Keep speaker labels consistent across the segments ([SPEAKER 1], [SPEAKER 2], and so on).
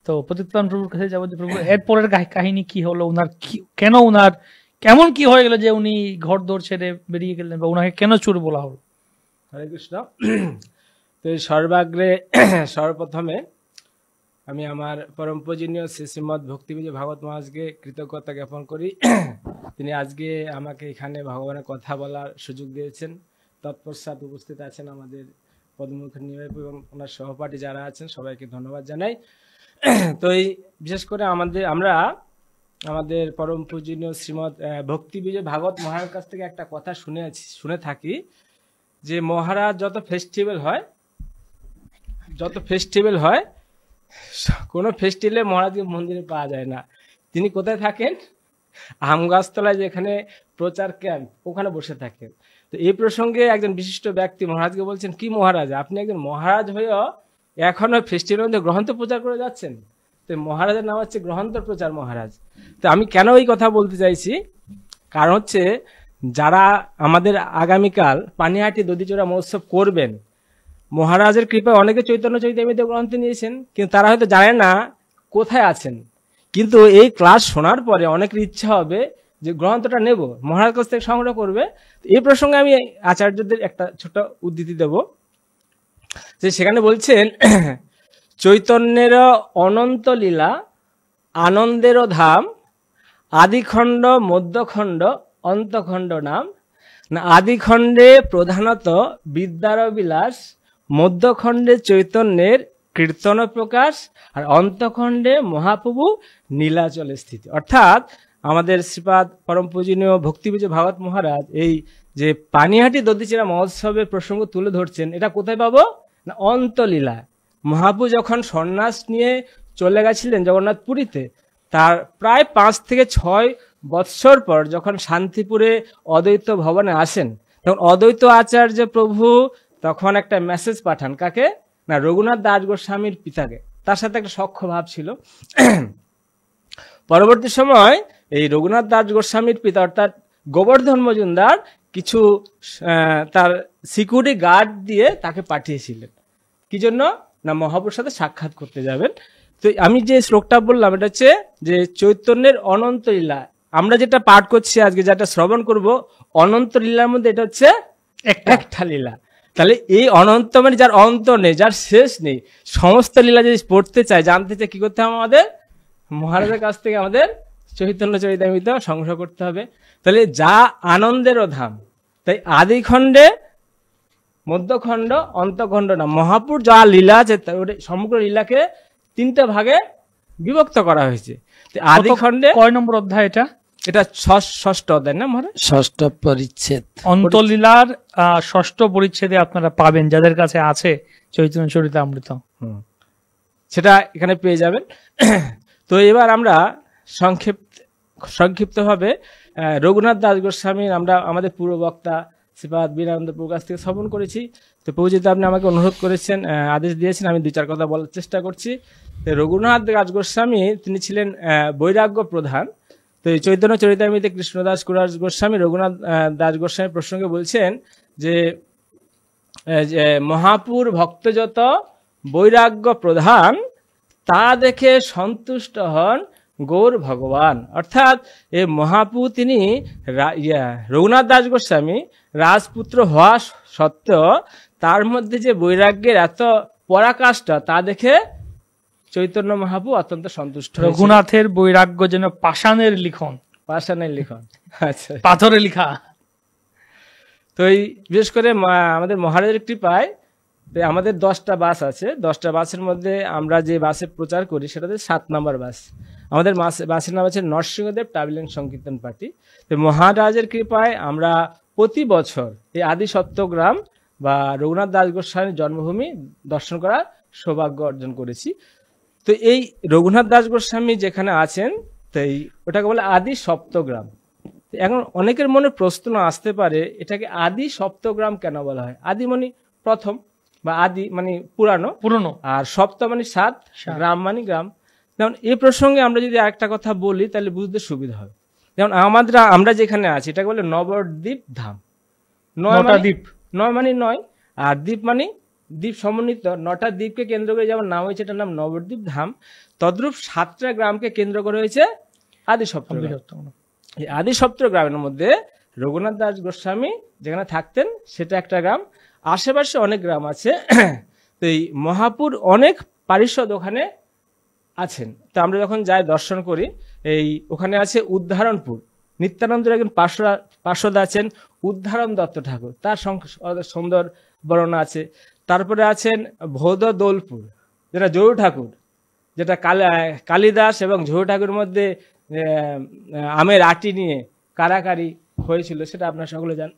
[SPEAKER 1] তো প্রতীকলাল প্রভুর কাছে যাবো যে প্রভু এরপরের কাহিনী কি হলো, উনার কেন উনার কেমন কি হয়ে গেল যে উনি ঘর দৌড় ছেড়ে বেরিয়ে গেলেন, বা উনাকে কেন চোর বলা হলো?
[SPEAKER 2] হরে কৃষ্ণ। তো সর্বাগ্রে সর্বপ্রথমে আমি আমার পরম পূজনীয় শ্রী শ্রীমৎ ভক্তিবিজয় ভাগবত মহারাজকে কৃতজ্ঞতা জ্ঞাপন করি। তিনি আজকে আমাকে এখানে ভগবানের কথা বলার সুযোগ দিয়েছেন। তৎপশ্চাৎ উপস্থিত আছেন আমাদের পদ্মমুখ নিবাস এবং ওনার সহপাঠী যারা আছেন, সবাইকে ধন্যবাদ জানাই। তো এই বিশেষ করে আমরা আমাদের পরম পূজনীয় শ্রীমৎ ভক্তিবিজয় ভাগবত মহারাজের কাছ থেকে একটা কথা শুনে থাকি যে মহারাজ যত ফেস্টিভ্যাল হয় কোনো ফেস্টিভ্যালে মহারাজকে মন্দিরে পাওয়া যায় না। তিনি কোথায় থাকেন? আম গাছতলায় যেখানে প্রচার ক্যাম্প, ওখানে বসে থাকেন। তো এই প্রসঙ্গে একজন বিশিষ্ট ব্যক্তি মহারাজকে বলছেন, কি মহারাজ, আপনি একজন মহারাজ হয়েও এখনো ফেস্টিভ্যালের মধ্যে গ্রন্থ প্রচার করে যাচ্ছেন? তো মহারাজের নাম হচ্ছে গ্রন্থ প্রচার মহারাজ। তো আমি কেন এই কথা বলতে চাইছি, কারণ হচ্ছে যারা আমাদের আগামীকাল পানিহাটি দধিচূড়া মহোৎসব করবেন, মহারাজের কৃপায় অনেকে চৈতন্য চৈতামৃত গ্রন্থ নিয়েছেন, কিন্তু তারা হয়তো জানে না কোথায় আছেন। কিন্তু এই ক্লাস শোনার পরে অনেকের ইচ্ছা হবে যে গ্রন্থটা নেব, মহারাজ কাছ থেকে সংগ্রহ করবে। এই প্রসঙ্গে আমি আচার্যদের একটা ছোট উদ্ধৃতি দেব, যে সেখানে বলছেন, চৈতন্যের অনন্ত লীলা আনন্দেরও ধাম, আদিখণ্ড মধ্যখণ্ড অন্তখণ্ড নাম। না, আদিখণ্ডে প্রধানত বিদ্যার বিলাস, মধ্যখণ্ডে চৈতন্যের কীর্তন প্রকাশ, আর অন্তখণ্ডে মহাপ্রভু নীলাচলে স্থিতি। অর্থাৎ আমাদের শ্রীপাদ পরম পূজনীয় ভক্তিবিজয় ভাগবত মহারাজ এই যে পানিহাটি দধিচূড়া মহোৎসবের প্রসঙ্গ তুলে ধরছেন, এটা কোথায় পাবো না, অন্তলীলা। মহাপ্রভু যখন সন্ন্যাস নিয়ে চলে গেছিলেন জগন্নাথ পুরীতে, তার প্রায় 5 থেকে 6 বৎসর পর যখন শান্তিপুরে অদ্বৈত ভবনে আসেন, তখন অদ্বৈত আচার্য প্রভু তখন একটা মেসেজ পাঠান, কাকে না, রঘুনাথ দাস গোস্বামীর পিতাকে। তার সাথে একটা সখ্য ভাব ছিল। পরবর্তী সময় এই রঘুনাথ দাস গোস্বামীর পিতা অর্থাৎ গোবর্ধন মজুমদার কিছু তার সিকিউরিটি গার্ড দিয়ে তাকে পাঠিয়েছিলেন। কি জন্য না, মহাপ্রভুর সাথে সাক্ষাৎ করতে যাবেন। তো আমি যে শ্লোকটা বললাম, এটা হচ্ছে যে চৈতন্যের অনন্ত লীলা। আমরা যেটা পাঠ করছি আজকে, যেটা শ্রবণ করব, অনন্ত লীলার মধ্যে এটা হচ্ছে একটা লীলা। তাহলে এই অনন্ত মানে যার অন্ত নেই, যার শেষ নেই, সমস্ত লীলা যদি পড়তে চাই, জানতে চাই, কি করতে হবে? আমাদের মহারাজের কাছ থেকে আমাদের চৈতন্য চরিতামৃত সংগ্রহ করতে হবে। তাহলে যা আনন্দেরও ধাম, তাই আদিখণ্ডে মধ্যখণ্ড অন্তখণ্ড না, মহাপুর যা লীলা আছে সমগ্র লীলাকে 3টে ভাগে বিভক্ত করা হয়েছে। আদিখণ্ডে
[SPEAKER 1] কয় নম্বর অধ্যায় এটা?
[SPEAKER 2] এটা 6ষ্ঠ অধ্যায় না মহারাজ?
[SPEAKER 3] 6ষ্ঠ পরিচ্ছেদ।
[SPEAKER 1] অন্তলীলার 6ষ্ঠ পরিচ্ছেদে আপনারা পাবেন, যাদের কাছে আছে চৈতন্য চরিতামৃত,
[SPEAKER 2] সেটা এখানে পেয়ে যাবেন। তো এবার আমরা সংক্ষিপ্তভাবে রঘুনাথ দাস গোস্বামীর আমরা আমাদের পূর্ব বক্তা শ্রীপাদ বীরানন্দ প্রভুর কাছ থেকে শ্রবণ করেছি। তো প্রভু যেহেতু আপনি আমাকে অনুরোধ করেছেন, আদেশ দিয়েছেন, আমি 2-4 কথা বলার চেষ্টা করছি। রঘুনাথ দাস গোস্বামী তিনি ছিলেন বৈরাগ্য প্রধান। তো এই চৈতন্য চরিতামৃতে কৃষ্ণদাস কুরাজ গোস্বামী রঘুনাথ দাস গোস্বামী প্রসঙ্গে বলছেন যে মহাপুর ভক্ত যত বৈরাগ্য প্রধান, তা দেখে সন্তুষ্ট হন গৌর ভগবান। অর্থাৎ এই মহাপু তিনি রঘুনাথ দাস গোস্বামী রাজপুত্র হওয়া সত্ত্বেও তার মধ্যে যে বৈরাগ্যের এত পরাকাষ্ঠা, তা দেখে চৈতন্য মহাপু অত্যন্ত সন্তুষ্ট।
[SPEAKER 1] রঘুনাথের বৈরাগ্য যেন পাষাণের লিখন,
[SPEAKER 2] আচ্ছা,
[SPEAKER 1] পাথরে লিখা।
[SPEAKER 2] তো এই বিশেষ করে আমাদের মহারাজের কৃপায় আমাদের 10টা বাস আছে। 10টা বাসের মধ্যে আমরা যে বাসে প্রচার করি সেটাতে 7 নম্বর বাস। আমাদের বাসের নাম আছে নরসিংহদেব ট্রাভেলিং সংকীর্তন পার্টি। তো মহারাজের কৃপায় আমরা প্রতি বছর এই আদি সপ্তগ্রাম বা রঘুনাথ দাস গোস্বামীর জন্মভূমি দর্শন করার সৌভাগ্য অর্জন করেছি। তো এই রঘুনাথ দাস গোস্বামী যেখানে আছেন, তাই ওটাকে বলে আদি সপ্তগ্রাম। এখন অনেকের মনে প্রশ্ন আসতে পারে, এটাকে আদি সপ্তগ্রাম কেন বলা হয়? আদি মানে প্রথম, বা আদি মানে পুরানো, আর সপ্ত মানে 7, গ্রাম মানে গ্রাম। যেমন এই প্রসঙ্গে আমরা যদি আরেকটা কথা বলি তাহলে বুঝতে সুবিধা হবে। যেমন আমরা যেখানে আছি এটাকে বলে নবদ্বীপ ধাম। 9 মানে 9, আর দ্বীপ মানে দ্বীপ সমন্বিত 9টা দ্বীপকে কেন্দ্র করে যেমন নাম হয়েছে এটার নাম নবদ্বীপ ধাম, তদ্রূপ 7টা গ্রামকে কেন্দ্র করে হয়েছে আদি সপ্তগ্রাম। এই আদি সপ্তগ্রাম গ্রামের মধ্যে রঘুনাথ দাস গোস্বামী যেখানে থাকতেন সেটা একটা গ্রাম, আশেপাশে অনেক গ্রাম আছে। তো এই মহাপুর অনেক পারিষদ ওখানে আছেন। তো আমরা যখন যাই দর্শন করি, এই ওখানে আছে উদ্ধারণপুর, নিত্যানন্দের একজন পার্শ্বদ আছেন উদ্ধারণ দত্ত ঠাকুর, তার সুন্দর বর্ণনা আছে। তারপরে আছেন ভৌদ দৌলপুর, যেটা জরু ঠাকুর, যেটা কালিদাস এবং ঝরু ঠাকুরের মধ্যে আমের আটি নিয়ে কারাকারি হয়েছিল, সেটা আপনারা সকলে জান।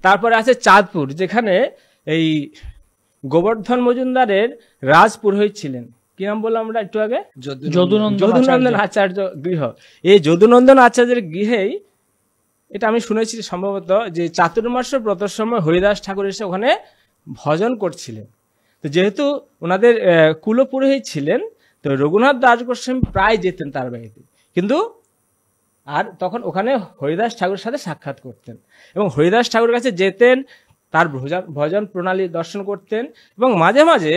[SPEAKER 2] তারপরে আছে চাঁদপুর, যেখানে এই গোবর্ধন মজুমদারের রাজপুরোহিত ছিলেন। কি নাম বললাম আমরা একটু আগে? যদুনন্দন আচার্য গৃহ। এই যদুনন্দন আচার্যের গৃহেই, এটা আমি শুনেছি সম্ভবত, যে চাতুর্মাস্য ব্রতের সময় হরিদাস ঠাকুর এসে ওখানে ভজন করছিলেন। তো যেহেতু ওনাদের কুলপুরোহিত ছিলেন, তো রঘুনাথ দাস গোস্বামী প্রায় যেতেন তার বাড়িতে, কিন্তু আর তখন ওখানে হরিদাস ঠাকুরের সাথে সাক্ষাৎ করতেন এবং হরিদাস ঠাকুরের কাছে যেতেন, তার ভজন প্রণালী দর্শন করতেন। এবং মাঝে মাঝে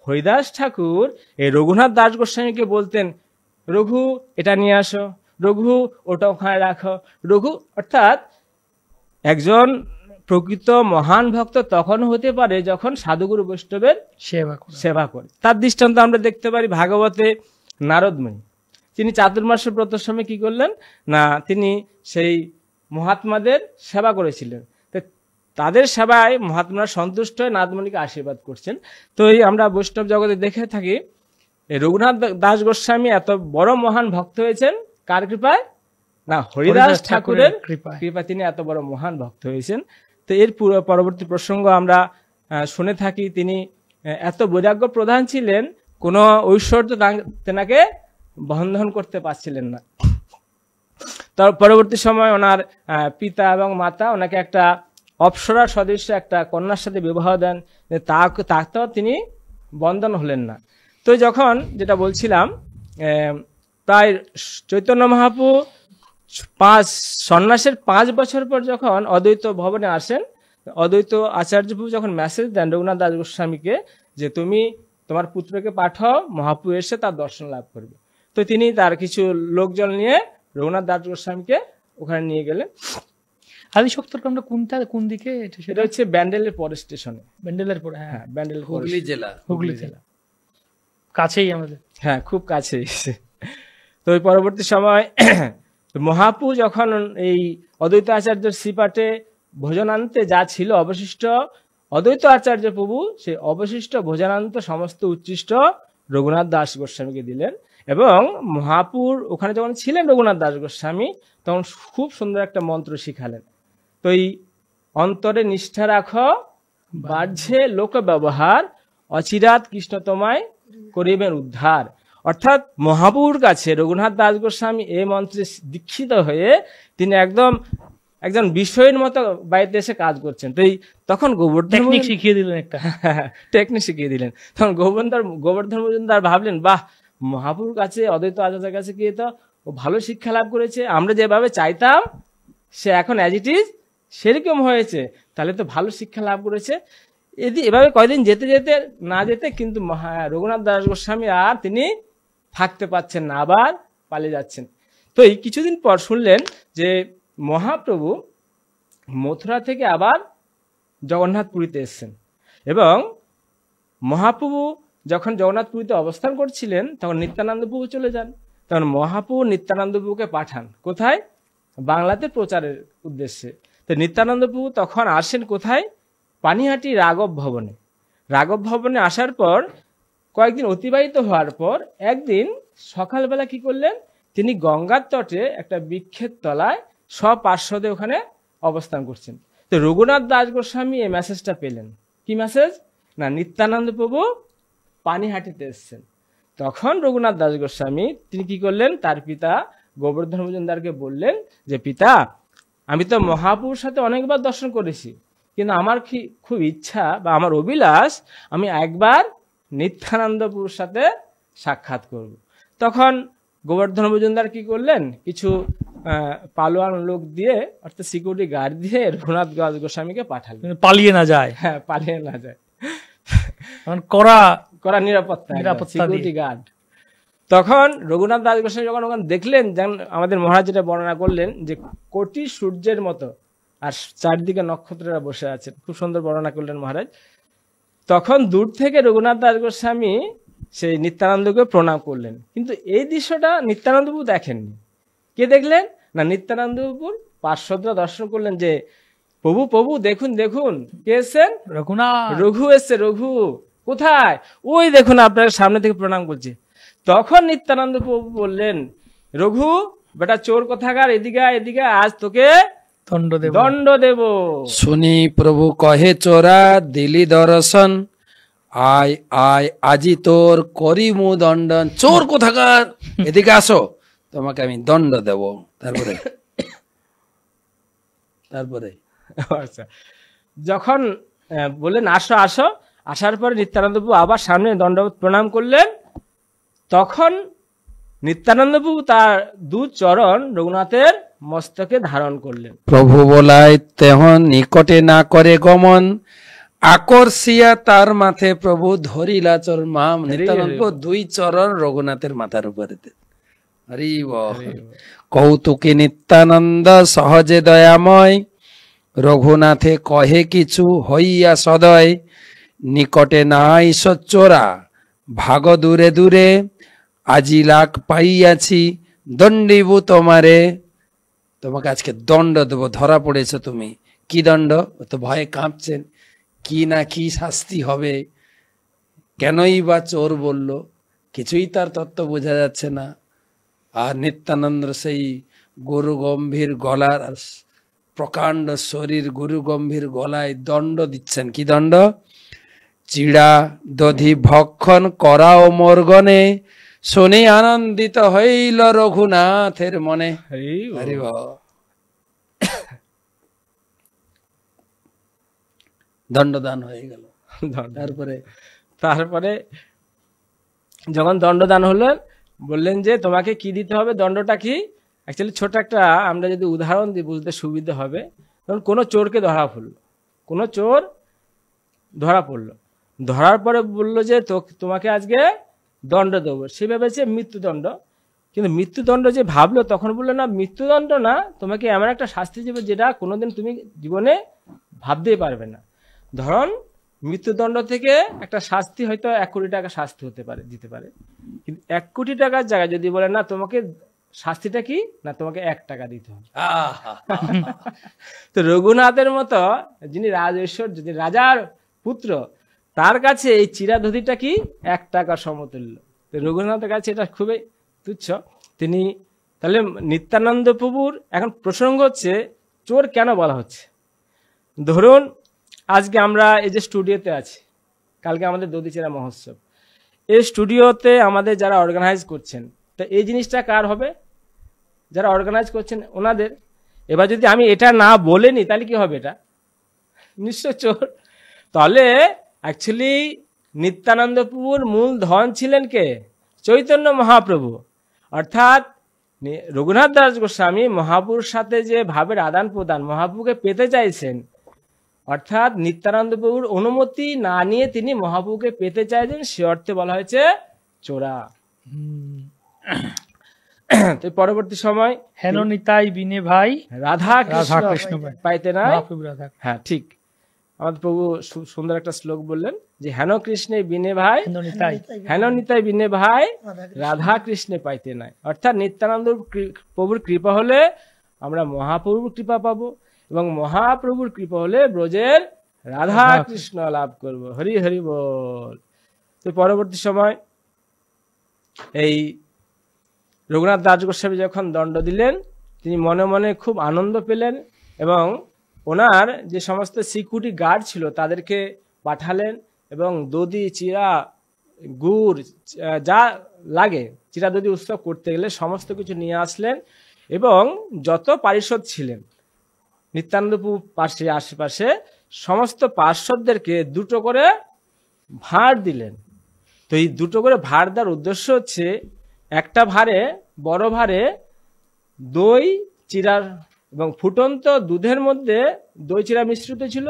[SPEAKER 2] হরিদাস ঠাকুর এই রঘুনাথ দাস গোস্বামীকে বলতেন, রঘু এটা নিয়ে আসো, রঘু ওটা ওখানে রাখো, রঘু। অর্থাৎ একজন প্রকৃত মহান ভক্ত তখন হতে পারে যখন সাধুগুরু বৈষ্ণবের সেবা করে। তার দৃষ্টান্ত আমরা দেখতে পারি ভাগবতে নারদমণি। তিনি চাতুর্মাস্য ব্রতের সময় কি করলেন না, তিনি সেই মহাত্মাদের সেবা করেছিলেন। তাদের সেবায় মহাত্মারা সন্তুষ্ট হয়ে নারদমণিকে আশীর্বাদ করছেন। তো এই আমরা বৈষ্ণব জগতে দেখে থাকি রঘুনাথ দাস গোস্বামী এত বড় মহান ভক্ত হয়েছেন কার কৃপায়? না, হরিদাস ঠাকুরের কৃপায় তিনি এত বড় মহান ভক্ত হয়েছেন। তো এর পরবর্তী প্রসঙ্গ আমরা শুনে থাকি, তিনি এত বৈরাগ্য প্রধান ছিলেন, কোনো ঐশ্বর্য তেনাকে বন্ধন করতে পারছিলেন না। তার পরবর্তী সময় ওনার পিতা এবং মাতা ওনাকে একটা অপ্সরা সদৃশ্য একটা কন্যার সাথে বিবাহ দেন, তাকেও তিনি বন্ধন হলেন না। তো যখন যেটা বলছিলাম, প্রায় চৈতন্য মহাপ্রভু সন্ন্যাসের 5 বছর পর যখন অদ্বৈত ভবনে আসেন, অদ্বৈত আচার্যপ্রভু যখন মেসেজ দেন রঘুনাথ দাস গোস্বামীকে যে তুমি তোমার পুত্রকে পাঠাও, মহাপ্রভু এসে তার দর্শন লাভ করবে। তো তিনি তার কিছু লোকজন নিয়ে রঘুনাথ দাস গোস্বামীকে ওখানে নিয়ে গেলেন।
[SPEAKER 1] আদি সপ্তগ্রামটা কোন দিকে?
[SPEAKER 2] সেটা হচ্ছে ব্যান্ডেলের পরের স্টেশনে।
[SPEAKER 1] ব্যান্ডেলের পরে?
[SPEAKER 2] হ্যাঁ, ব্যান্ডেল,
[SPEAKER 3] হুগলি জেলা
[SPEAKER 1] কাছেই আমাদের।
[SPEAKER 2] হ্যাঁ, খুব কাছেই। তো ওই পরবর্তী সময় মহাপ্রভু যখন এই অদ্বৈত আচার্যের শ্রীপাঠে ভোজনান্তে যা ছিল অবশিষ্ট, অদ্বৈত আচার্য প্রভু সেই অবশিষ্ট ভোজনান্ত সমস্ত উচ্ছিষ্ট রঘুনাথ দাস গোস্বামীকে দিলেন। এবং মহাপুর ওখানে যখন ছিলেন রঘুনাথ দাস গোস্বামী, তখন খুব সুন্দর একটা মন্ত্র শিখালেন। তো এই অন্তরে নিষ্ঠা রাখো, বাহ্যে লোক ব্যবহার, অচিরাত কৃষ্ণ তোমায় করিবেন উদ্ধার। অর্থাৎ মহাপুর কাছে রঘুনাথ দাস গোস্বামী এই মন্ত্রে দীক্ষিত হয়ে তিনি একজন বিষয়ের মতো বাড়িতে এসে কাজ করছেন। তো তখন
[SPEAKER 1] টেকনিক শিখিয়ে দিলেন, একটা
[SPEAKER 2] টেকনিক শিখিয়ে দিলেন। তখন গোবর্ধন মজুমদার ভাবলেন, বাহ, মহাপুর কাছে অদ্বৈত আচার্যের কাছে গিয়ে তো ও ভালো শিক্ষা লাভ করেছে, আমরা যেভাবে চাইতাম সে এখন অ্যাজ ইট ইজ সেরকম হয়েছে, তাহলে তো ভালো শিক্ষা লাভ করেছে। এভাবে কয়দিন যেতে যেতে কিন্তু রঘুনাথ দাস গোস্বামী আর তিনি থাকতে পারছেন না, আবার পালিয়ে যাচ্ছেন। তো এই কিছুদিন পর শুনলেন যে মহাপ্রভু মথুরা থেকে আবার জগন্নাথপুরীতে এসেছেন। এবং মহাপ্রভু যখন জগন্নাথপুরীতে অবস্থান করছিলেন তখন নিত্যানন্দ প্রভু চলে যান। তখন মহাপ্রভু নিত্যানন্দ প্রভুকে পাঠান কোথায়? বাংলাতে প্রচারের উদ্দেশ্যে। তো নিত্যানন্দ প্রভু তখন আসেন কোথায়? পানিহাটি রাঘব ভবনে। রাঘব ভবনে আসার পর কয়েকদিন অতিবাহিত হওয়ার পর একদিন সকালবেলা কি করলেন, তিনি গঙ্গার তটে একটা বৃক্ষের তলায় সপার্শ্বদে ওখানে অবস্থান করছেন। তো রঘুনাথ দাস গোস্বামী এই মেসেজটা পেলেন। কি মেসেজ? না, নিত্যানন্দ প্রভু পানিহাটিতে এসছেন। তখন রঘুনাথ দাস গোস্বামী তিনি কি করলেন, তার পিতা গোবর্ধন মজুমদারকে বললেন যে পিতা, আমি তো মহাপুরুর সাথে অনেকবার দর্শন করেছি, কিন্তু আমার খুব ইচ্ছা বা আমার অভিলাষ আমি একবার নিত্যানন্দ প্রভুর সাথে সাক্ষাৎ করব। তখন গোবর্ধন মজুমদার কি করলেন, কিছু পালোয়ান লোক দিয়ে, অর্থাৎ সিকিউরিটি গার্ড দিয়ে রঘুনাথ দাস গোস্বামীকে পাঠালেন,
[SPEAKER 1] পালিয়ে না যায়।
[SPEAKER 2] হ্যাঁ, পালিয়ে না যায়।
[SPEAKER 1] মানে করা
[SPEAKER 2] করা নিরাপত্তা
[SPEAKER 1] নিরাপত্তা
[SPEAKER 2] সিকিউরিটি গার্ড। তখন রঘুনাথ দাস গোস্বামী যখন ওখানে দেখলেন, যেমন আমাদের মহারাজ যেটা বর্ণনা করলেন যে কোটি সূর্যের মতো আর চারদিকে নক্ষত্ররা বসে আছেন, খুব সুন্দর বর্ণনা করলেন মহারাজ। তখন দূর থেকে রঘুনাথ দাস গোস্বামী সেই নিত্যানন্দকে প্রণাম করলেন, কিন্তু এই দৃশ্যটা নিত্যানন্দবাবু দেখেননি। কে দেখলেন না, নিত্যানন্দবাবুর পার্শ্বদরা দর্শন করলেন যে প্রভু প্রভু দেখুন দেখুন কে এসছেন,
[SPEAKER 1] রঘুনাথ,
[SPEAKER 2] রঘু এসছে। রঘু কোথায়? ওই দেখুন আপনার সামনে থেকে প্রণাম করছে। তখন নিত্যানন্দ প্রভু বললেন, রঘু বেটা চোর কোথাকার, এদিকে এদিকে, আজ তোকে দণ্ড দেব।
[SPEAKER 3] শুনি প্রভু কহে চোরা দিলি দর্শন, আয় আয় আজি তোর করিমু দণ্ডন। চোর কোথাকার, এদিকে আসো, তোমাকে আমি দণ্ড দেব। তারপরে তারপরে
[SPEAKER 2] আচ্ছা, যখন বললেন আসো আসো, আসার পরে নিত্যানন্দ প্রভু আবার সামনে দণ্ডবত প্রণাম করলেন। তখন নিত্যানন্দ প্রভু তার দু চরণ রঘুনাথের মস্তকে ধারণ করলেন।
[SPEAKER 3] প্রভু বলাই তেহন নিকটে না করে গমন, আকর্ষিয়া তার মাথে প্রভু ধরিলা চর মাম। নিত্যানন্দ দুই চরণ রঘুনাথের মাথার উপরে। হরি বল। কৌতুকে নিত্যানন্দ সহজে দয়াময়, রঘুনাথে কহে কিছু হইয়া সদয়। নিকটে নাই সচ্চোরা ভাগ দূরে দূরে, আজি লাখ পাইয়াছি দণ্ডিব তোমারে। তোমাকে আজকে দণ্ড দেবো, ধরা পড়েছো তুমি। কি দণ্ড? তো ভয়ে কাঁপছেন, কি না কি শাস্তি হবে, কেনই বা চোর বলল, কিছুই তার তত্ত্ব বোঝা যাচ্ছে না। আর নিত্যানন্দ সেই গুরু গম্ভীর গলার প্রকাণ্ড শরীর, গুরু গম্ভীর গলায় দণ্ড দিচ্ছেন। কি দণ্ড? চিড়া দধি ভক্ষণ করাও মর্গনে, শুনি আনন্দিত হইল রঘুনাথের মনে। হরি বল। দণ্ডদান হয়ে গেল।
[SPEAKER 2] তারপরে যখন দণ্ডদান হলেন, বললেন যে তোমাকে কি দিতে হবে, দণ্ডটা কি? অ্যাকচুয়ালি ছোট একটা আমরা যদি উদাহরণ দিই বুঝতে সুবিধা হবে। কারণ কোনো চোরকে ধরা পড়লো, কোনো চোর ধরা পড়লো, ধরার পরে বললো যে তোমাকে আজকে দণ্ড দেবো। সে ভেবেছে মৃত্যুদণ্ড, কিন্তু মৃত্যুদণ্ড যে ভাবলো তখন বললো না, মৃত্যুদণ্ড না, তোমাকে এমন একটা শাস্তি দেবে যেটা কোনোদিন তুমি জীবনে ভাবতেই পারবে না। ধরুন মৃত্যুদণ্ড থেকে একটা শাস্তি হয়তো 1 কোটি টাকা শাস্তি হতে পারে, দিতে পারে, কিন্তু 1 কোটি টাকার জায়গায় যদি বলে না তোমাকে শাস্তিটা কি না, তোমাকে 1 টাকা দিতে হবে। তো রঘুনাথের মতো যিনি রাজেশ্বর, যিনি রাজার পুত্র, তার কাছে এই চিরাধধিটা কি 1 টাকা সমতুল্য। তো রঘুনাথের কাছে এটা খুবই তুচ্ছ। তিনি তাহলে নিত্যানন্দ প্রভুর এখন প্রসঙ্গ হচ্ছে চোর কেন বলা হচ্ছে। ধরুন আজকে আমরা এই যে স্টুডিওতে আছি, কালকে আমাদের দধিচেরা মহোৎসব, এই স্টুডিওতে আমাদের যারা অর্গানাইজ করছেন, তো এই জিনিসটা কার হবে? যারা অর্গানাইজ করছেন ওনাদের। এবার যদি আমি এটা না বলেনি তাহলে কি হবে? এটা নিশ্চয় চোর। তাহলে অ্যাকচুয়ালি নিত্যানন্দ প্রভুর মূল ধন ছিলেন কে? চৈতন্য মহাপ্রভু। অর্থাৎ রঘুনাথ দাস গোস্বামী মহাপ্রভুর সাথে যে ভাবের আদান প্রদান, মহাপ্রভুকে পেতে চাইছেন, অর্থাৎ নিত্যানন্দ প্রভুর অনুমতি না নিয়ে তিনি মহাপ্রভুকে পেতে চাইছেন, সে অর্থে বলা হয়েছে চোরা। তো পরবর্তী সময়
[SPEAKER 1] হেন নিতাই বিনে ভাই
[SPEAKER 2] রাধা কৃষ্ণ পাইতে নাই। হ্যাঁ ঠিক, আমাদের প্রভু সুন্দর একটা শ্লোক বললেন যে হেন কৃষ্ণে বিনে ভাই, হেন নিতাই বিনে ভাই রাধা কৃষ্ণে পাইতে নাই। অর্থাৎ নিত্যানন্দ প্রভুর কৃপা হলে আমরা মহাপ্রভুর কৃপা পাবো, এবং মহাপ্রভুর কৃপা হলে ব্রজের রাধা কৃষ্ণ লাভ করব। হরি হরি বল। তো পরবর্তী সময় এই রঘুনাথ দাস গোস্বামী যখন দণ্ড দিলেন, তিনি মনে মনে খুব আনন্দ পেলেন, এবং ওনার যে সমস্ত সিকিউরিটি গার্ড ছিল তাদেরকে পাঠালেন, এবং দধি, চিরা, গুড়, যা লাগে চিরা দধি উৎসব করতে গেলে সমস্ত কিছু নিয়ে আসলেন, এবং যত পারিষদ ছিলেন নিত্যানন্দপুর পাশে আশেপাশে সমস্ত পার্শ্বদেরকে 2টো করে ভাঁড় দিলেন। তো এই 2টো করে ভাঁড় দেওয়ার উদ্দেশ্য হচ্ছে, একটা ভাঁড়ে, বড় ভাঁড়ে দই, চিরার এবং ফুটন্ত দুধের মধ্যে দই চিরা মিশ্রিত ছিল,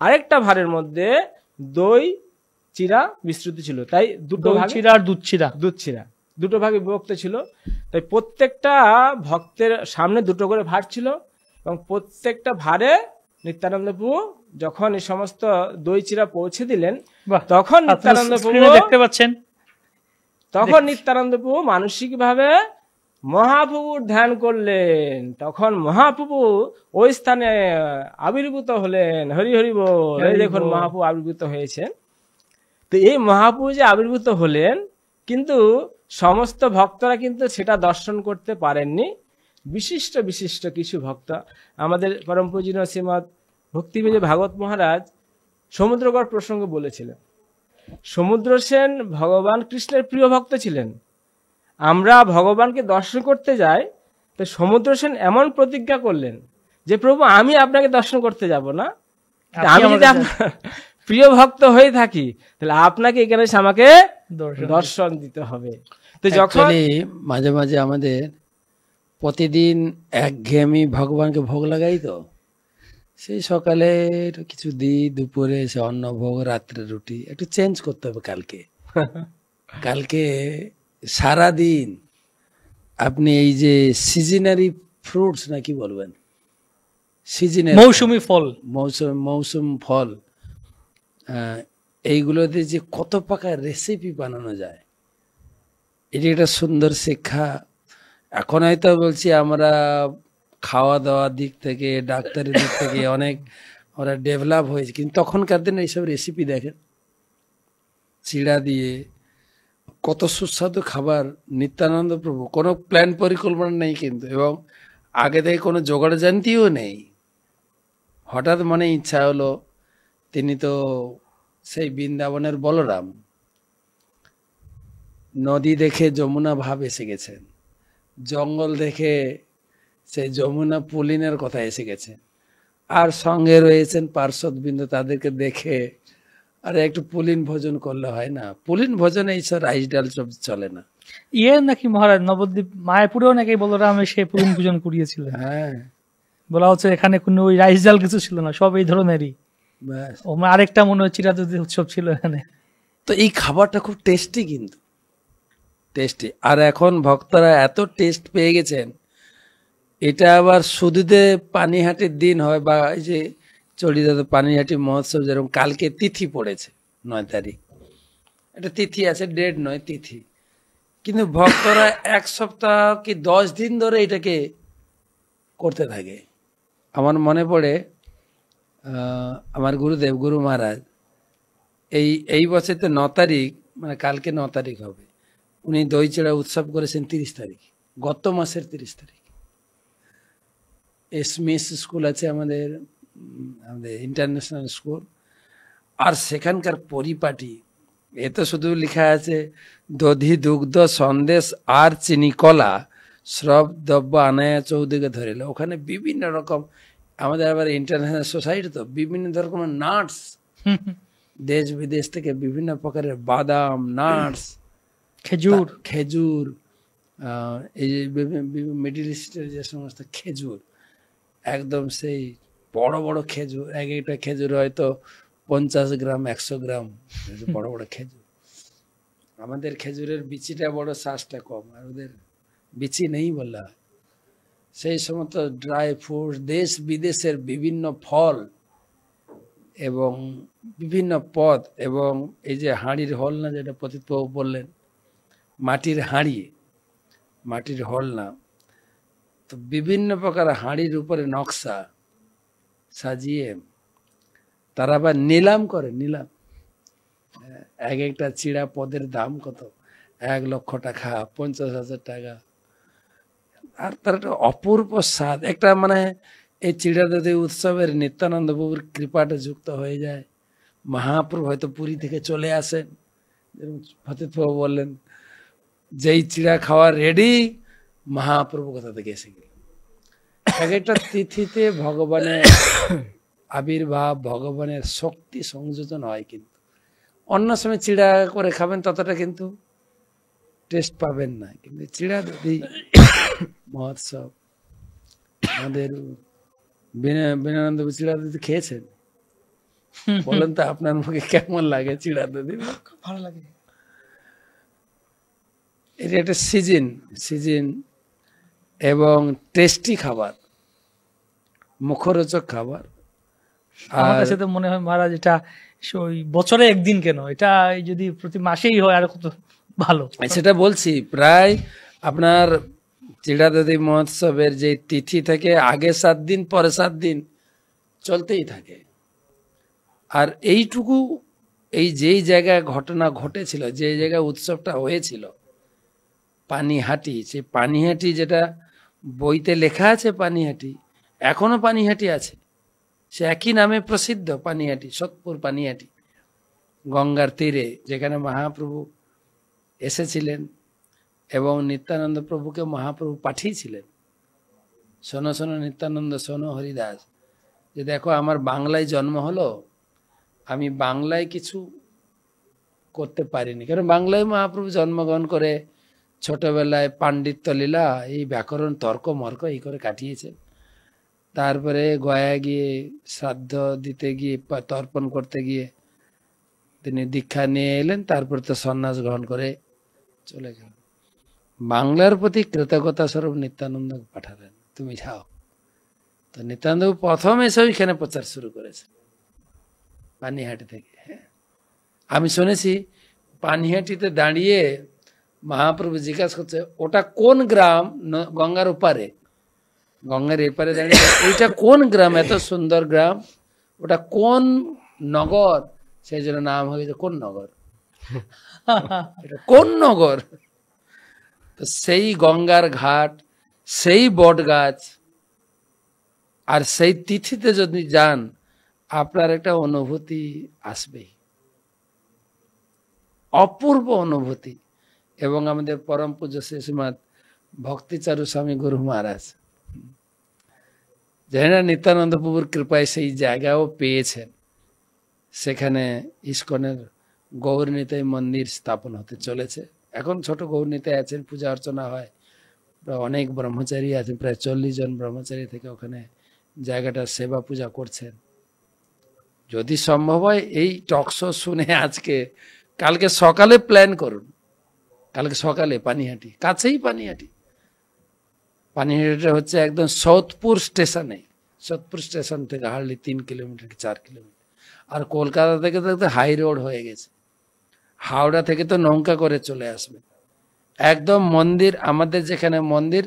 [SPEAKER 2] আরেকটা ভাঁড়ের মধ্যে দই, চিরা বিস্তৃত ছিল, তাই দুটো
[SPEAKER 1] দই
[SPEAKER 2] ভাগে
[SPEAKER 1] চিরা আর দুধ চিরা।
[SPEAKER 2] দুধ চিরা দুটো ভাগে বিভক্ত ছিল। তাই প্রত্যেকটা ভক্তের সামনে দুটো করে ভার ছিল, এবং প্রত্যেকটা ভারে নিত্যানন্দ প্রভু যখন এই সমস্ত দই চিরা পৌঁছে দিলেন,
[SPEAKER 1] বাহ,
[SPEAKER 2] তখন
[SPEAKER 1] আপনারা
[SPEAKER 2] নিত্যানন্দ প্রভু
[SPEAKER 1] স্ক্রিনে দেখতে পাচ্ছেন,
[SPEAKER 2] তখন নিত্যানন্দ প্রভু মানসিক ভাবে মহাপ্রভুর ধ্যান করলেন। তখন মহাপ্রভু ওই স্থানে আবির্ভূত হলেন। হরি হরি বল। এই দেখুন মহাপ্রভু আবির্ভূত হয়েছেন। তো এই মহাপ্রভু যে আবির্ভূত হলেন, কিন্তু সমস্ত ভক্তরা কিন্তু সেটা দর্শন করতে পারেননি। বিশিষ্ট বিশিষ্ট কিছু ভক্ত, আমাদের পরম পূজনীয় শ্রীমৎ ভক্তিবিজয় ভাগবত মহারাজ সমুদ্রগড় প্রসঙ্গে বলেছিলেন, সমুদ্র সেন ভগবান কৃষ্ণের প্রিয় ভক্ত ছিলেন। আমরা ভগবানকে দর্শন করতে যাই, তো সমুদ্র সেন এমন প্রতিজ্ঞা করলেন যে প্রভু আমি আপনাকে দর্শন করতে যাব না, আমি যদি আপনার প্রিয় ভক্ত হয়ে থাকি তাহলে আপনাকে এখানে এসে আমাকে দর্শন দিতে হবে। তো যখন
[SPEAKER 3] মাঝে মাঝে আমাদের প্রতিদিন একঘেয়েমি ভগবানকে ভোগ লাগাই, তো সেই সকালে একটু কিছু দিই, দুপুরে সে অন্ন ভোগ, রাত্রে রুটি, একটু চেঞ্জ করতে হবে। কালকে সারাদিন আপনি এই যে সিজনারি ফ্রুটস না কি বলবেন, সিজনারি
[SPEAKER 1] মৌসুমী ফল,
[SPEAKER 3] মৌসুম ফল, এইগুলোতে যে কত পাকা রেসিপি বানানো যায়, এটি একটা সুন্দর শিক্ষা। এখন হয়তো বলছি আমরা খাওয়া দাওয়ার দিক থেকে, ডাক্তারের দিক থেকে অনেক ওরা ডেভেলপ হয়েছে, কিন্তু তখনকার দিনে এইসব রেসিপি দেখেন, চিড়া দিয়ে কত সুস্বাদু খাবার। নিত্যানন্দ প্রভু কোনো প্ল্যান পরিকল্পনা নেই কিন্তু, এবং আগে থেকে কোনো জোগাড় জানতিও নেই, হঠাৎ মনে ইচ্ছা হলো। তিনি তো সেই বৃন্দাবনের বলরাম, নদী দেখে যমুনা ভাব এসে গেছেন, জঙ্গল দেখে সেই যমুনা পুলিনের কথা এসে গেছে, আর সঙ্গে রয়েছেন পার্শ্বদবৃন্দ, তাদেরকে দেখে আরে একটু পুলিন ভোজন করলে হয় না? পুলিন ভোজনে এইসব রাইস ডাল সব চলে না।
[SPEAKER 1] নাকি মহারাজ নবদ্বীপ মায়াপুরেও নাকি বলরাম এসে পুলিন পূজন করিয়েছিলেন।
[SPEAKER 3] হ্যাঁ,
[SPEAKER 1] বলা হচ্ছে এখানে কোনো ওই রাইস ডাল কিছু ছিল না, সব এই ধরনেরই। আরেকটা মনে হয় চিরাদুধি উৎসব ছিল এখানে।
[SPEAKER 3] তো এই খাবারটা খুব টেস্টি, কিন্তু টেস্টি। আর এখন ভক্তরা এত টেস্ট পেয়ে গেছেন, এটা আবার সুদীতে পানিহাটির দিন হয়, বা এই যে চড়িদাতে পানিহাটি মহোৎসব, যেরকম কালকে তিথি পড়েছে 9 তারিখ, এটা তিথি আছে, ডেট নয়, তিথি। কিন্তু ভক্তরা 1 সপ্তাহ কি 10 দিন ধরে এটাকে করতে থাকে। আমার মনে পড়ে আমার গুরুদেব গুরু মহারাজ এই বছরতে 9 তারিখ, মানে কালকে 9 তারিখ হবে, উনি দই চিড়া উৎসব করেছেন 30 তারিখ, গত মাসের 30 তারিখ। এসমিএস স্কুল আছে আমাদের ইন্টারন্যাশনাল স্কুল, আর সেখানকার পরিপাটি, এত শুধু লেখা আছে দধি দুগ্ধ সন্দেশ আর চিনি কলা শ্রব দ্রব্য আনায়া চৌদিকে ধরিল। ওখানে বিভিন্ন রকম, আমাদের আবার ইন্টারন্যাশনাল সোসাইটি, তো বিভিন্ন রকমের নাটস, দেশ বিদেশ থেকে বিভিন্ন প্রকারের বাদাম, নাটস, খেজুর, এই যে মিডিল ইস্টের যে সমস্ত খেজুর, একদম সেই বড় বড় খেজুর, এক একটা খেজুর হয়তো 50 গ্রাম 100 গ্রাম, বড় বড় খেজুর। আমাদের খেজুরের বিচিটা বড়, শ্বাসটা কম, আর ওদের বিচি নেই বললা। সেই সমস্ত ড্রাই ফ্রুট, দেশ বিদেশের বিভিন্ন ফল এবং বিভিন্ন পদ, এবং এই যে হাঁড়ির হল না, যেটা পতিতবাবু বললেন, মাটির হাঁড়ি, মাটির হল না, তো বিভিন্ন প্রকার হাঁড়ির উপরে নকশা সাজিয়ে তারা আবার নিলাম করে। নিলাম, এক একটা চিড়া পদের দাম কত, 1 লক্ষ টাকা, 50,000 টাকা। আর তার একটা অপূর্ব স্বাদ, একটা মানে এই চিড়াদধি উৎসবের নিত্যানন্দ প্রভুর কৃপাটা যুক্ত হয়ে যায়। মহাপ্রভু হয়তো পুরী থেকে চলে আসেন, যেরকম ফতেতবাবু বললেন, যেই চিড়া খাওয়া রেডি, মহাপ্রভু কোথা থেকে এসে গেল। এক একটা তিথিতে ভগবানের আবির্ভাব, ভগবানের শক্তি সংযোজন হয়, কিন্তু অন্য সময় চিড়া করে খাবেন ততটা কিন্তু টেস্ট পাবেন না। কিন্তু চিড়াদধি মহোৎসব, আমাদের বিনয়ানন্দ চিড়াদধি খেয়েছেন? বলেন তো আপনার মুখে কেমন লাগে চিড়া দধি?
[SPEAKER 1] খুব ভালো লাগে।
[SPEAKER 3] এটা একটা সিজন এবং টেস্টি খাবার, মুখরোচক খাবার।
[SPEAKER 1] আমার কাছে তো মনে হয় মহারাজ এটা ওই বছরে একদিন কেন, এটা যদি প্রতি মাসেই হয় আর কত ভালো।
[SPEAKER 3] সেটা বলছি, প্রায় আপনার চিড়া দধি মহোৎসবের যে তিথি থেকে আগে 7 দিন পরে 7 দিন চলতেই থাকে। আর এইটুকু, এই যেই জায়গায় ঘটনা ঘটেছিল, যে জায়গায় উৎসবটা হয়েছিল পানিহাটি, সেই পানিহাটি যেটা বইতে লেখা আছে পানিহাটি, এখনো পানিহাটি আছে, সে একই নামে প্রসিদ্ধ পানিহাটি, সোদপুর পানিহাটি, গঙ্গার তীরে, যেখানে মহাপ্রভু এসেছিলেন এবং নিত্যানন্দ প্রভুকে মহাপ্রভু পাঠিয়েছিলেন। শোনো শোনো নিত্যানন্দ, শোনো হরিদাস, যে দেখো আমার বাংলায় জন্ম হলো, আমি বাংলায় কিছু করতে পারিনি, কারণ বাংলায় মহাপ্রভু জন্মগ্রহণ করে ছোটবেলায় পাণ্ডিত্য লীলা, এই ব্যাকরণ তর্ক মর্ক এই করে কাটিয়েছেন। তারপরে গয়া গিয়ে শ্রাদ্ধ দিতে গিয়ে, তর্পণ করতে গিয়ে তিনি দীক্ষা নিয়ে এলেন, তারপর তো সন্ন্যাস গ্রহণ করে চলে গেলেন। বাংলার প্রতি কৃতজ্ঞতা স্বরূপ নিত্যানন্দ পাঠালেন, তুমি যাও। তো নিত্যানন্দ প্রথম এসে ওইখানে প্রচার শুরু করেছে পানিহাটি থেকে। আমি শুনেছি পানিহাটিতে দাঁড়িয়ে মহাপ্রভু জিজ্ঞাসা করছে, ওটা কোন গ্রাম? গঙ্গার ওপারে, গঙ্গার এপারে দাঁড়িয়ে, ওইটা কোন গ্রাম? এত সুন্দর গ্রাম, ওটা কোন নগর? সেই জন্য নাম হয়েছে কোন নগর। এটা কোন নগর? তো সেই গঙ্গার ঘাট, সেই বট গাছ, আর সেই তিথিতে যদি যান, আপনার একটা অনুভূতি আসবেই, অপূর্ব অনুভূতি। এবং আমাদের পরম পূজ্য শ্রীশ্রীমৎ ভক্তিচারু স্বামী গুরু মহারাজ, যারা নিত্যানন্দ প্রভুর কৃপায় সেই জায়গাও পেয়েছেন, সেখানে ইস্কনের গৌরনীতাই মন্দির স্থাপন হতে চলেছে। এখন ছোট গৌরনীতাই আছেন, পূজা অর্চনা হয়, অনেক ব্রহ্মচারী আছেন, প্রায় 40 জন ব্রহ্মচারী থেকে ওখানে জায়গাটা সেবা পূজা করছেন। যদি সম্ভব হয় এই টকশো শুনে আজকে কালকে সকালে প্ল্যান করুন, কালকে সকালে পানিহাটি, কাছেই পানিহাটি। পানিহাটিটা হচ্ছে একদম সোদপুর স্টেশনে, সোদপুর স্টেশন থেকে হার্ডলি 3 কিলোমিটার কি 4 কিলোমিটার। আর কলকাতা থেকে তো হাই রোড হয়ে গেছে, হাওড়া থেকে তো নৌকা করে চলে আসবে। একদম মন্দির, আমাদের যেখানে মন্দির,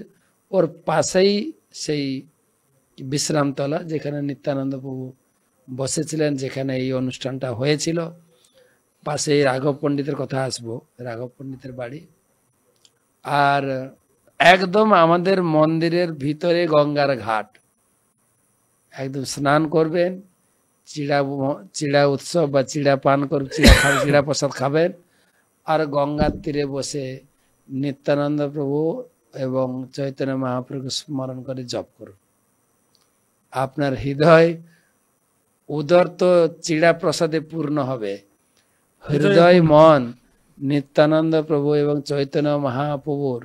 [SPEAKER 3] ওর পাশেই সেই বিশ্রামতলা, যেখানে নিত্যানন্দ প্রভু বসেছিলেন, যেখানে এই অনুষ্ঠানটা হয়েছিল। পাশে রাঘব পণ্ডিতের কথা আসবো, রাঘব পণ্ডিতের বাড়ি। আর একদম আমাদের মন্দিরের ভিতরে গঙ্গার ঘাট, একদম স্নান করবেন, চিড়া উৎসব বা চিড়া পান করবেন, চিড়া প্রসাদ খাবেন, আর গঙ্গার তীরে বসে নিত্যানন্দ প্রভু এবং চৈতন্য মহাপ্রভুকে স্মরণ করে জপ করুন। আপনার হৃদয় উদর তো চিড়া প্রসাদে পূর্ণ হবে, হৃদয় মন নিত্যানন্দ প্রভু এবং চৈতন্য মহাপ্রভুর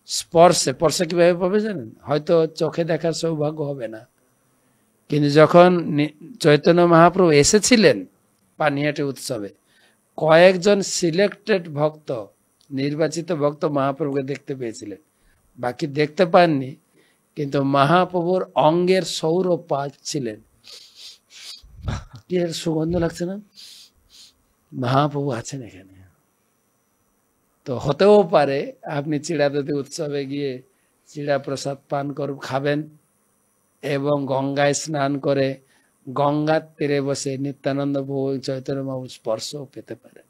[SPEAKER 3] স্পর্শে কিভাবে পাবে জানেন? হয়তো চোখে দেখার সৌভাগ্য হবে না, কিন্তু যখন চৈতন্য মহাপ্রভু এসেছিলেন পানিহাটি উৎসবে, কয়েকজন সিলেক্টেড ভক্ত, নির্বাচিত ভক্ত মহাপ্রভুকে দেখতে পেয়েছিলেন, বাকি দেখতে পাননি। কিন্তু মহাপ্রভুর অঙ্গের সৌরভ পাচ্ছিলেন। কি সুগন্ধ লাগছে না? মহাপ্রভু আছেন এখানে। তো হতেও পারে আপনি চিড়া দধি উৎসবে গিয়ে চিড়া প্রসাদ পান খাবেন এবং গঙ্গায় স্নান করে গঙ্গার তীরে বসে নিত্যানন্দ প্রভু চৈতন্য বাবু স্পর্শও পেতে পারেন।